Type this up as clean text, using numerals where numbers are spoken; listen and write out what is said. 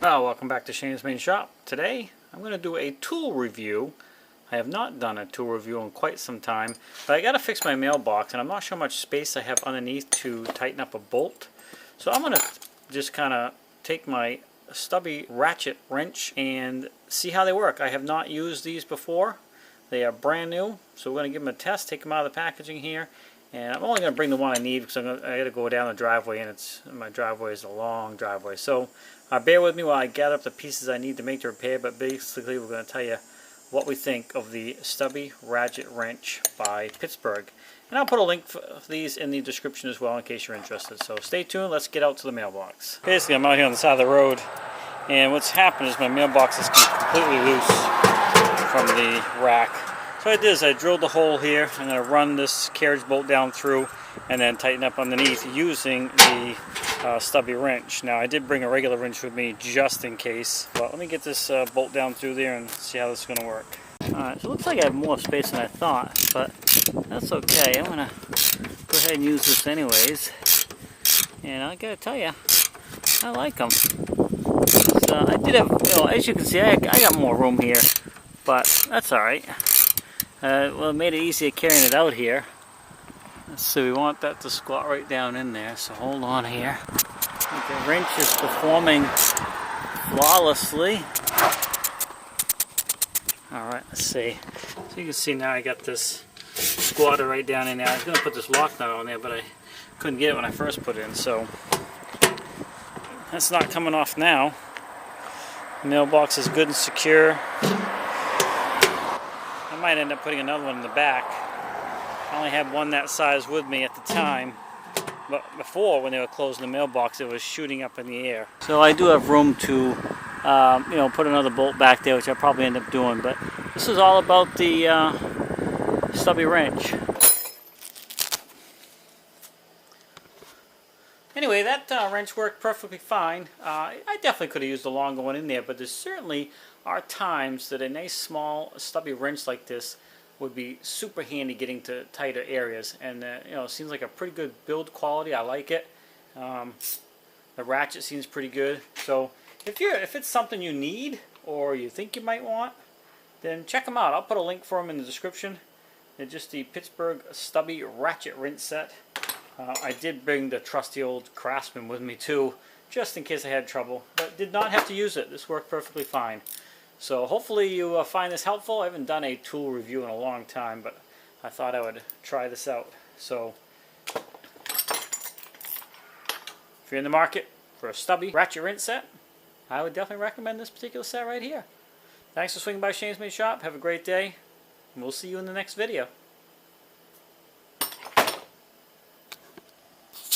Well, welcome back to Shane's Main Shop. Today I'm going to do a tool review. I have not done a tool review in quite some time, but I got to fix my mailbox and I'm not sure how much space I have underneath to tighten up a bolt. So I'm going to just kind of take my Stubby ratchet wrench and see how they work. I have not used these before. They are brand new, so we're going to give them a test, take them out of the packaging here. And I'm only going to bring the one I need because I got to go down the driveway, and my driveway is a long driveway. So bear with me while I gather up the pieces I need to make the repair, but basically we're going to tell you what we think of the Stubby ratchet wrench by Pittsburgh. And I'll put a link for these in the description as well in case you're interested. So stay tuned, let's get out to the mailbox. Basically I'm out here on the side of the road, and what's happened is my mailbox is completely loose from the rack. So what I did is I drilled the hole here. I'm going to run this carriage bolt down through and then tighten up underneath using the Stubby wrench. Now I did bring a regular wrench with me just in case, but let me get this bolt down through there and see how this is going to work. Alright, so it looks like I have more space than I thought, but that's okay. I'm going to go ahead and use this anyways. And I got to tell you, I like them. So I did have, as you can see, I got more room here, but that's alright. Well, it made it easier carrying it out here. So we want that to squat right down in there, so hold on here. The wrench is performing flawlessly. Alright, let's see. So you can see now I got this squatted right down in there. I was going to put this lock nut on there, but I couldn't get it when I first put it in, so that's not coming off now. The mailbox is good and secure. I might end up putting another one in the back. I only had one that size with me at the time, but before when they were closing the mailbox it was shooting up in the air. So I do have room to put another bolt back there, which I'll probably end up doing, but this is all about the Stubby wrench. Anyway, that wrench worked perfectly fine. I definitely could have used a longer one in there, but there certainly are times that a nice small Stubby wrench like this would be super handy getting to tighter areas. And it seems like a pretty good build quality. I like it. The ratchet seems pretty good. So if it's something you need or you think you might want, then check them out. I'll put a link for them in the description. They're just the Pittsburgh Stubby ratchet wrench set. I did bring the trusty old Craftsman with me too, just in case I had trouble, but did not have to use it. This worked perfectly fine. So hopefully you find this helpful. I haven't done a tool review in a long time, but I thought I would try this out. So if you're in the market for a Stubby ratchet wrench set, I would definitely recommend this particular set right here. Thanks for swinging by Shane's Main Shop. Have a great day, and we'll see you in the next video.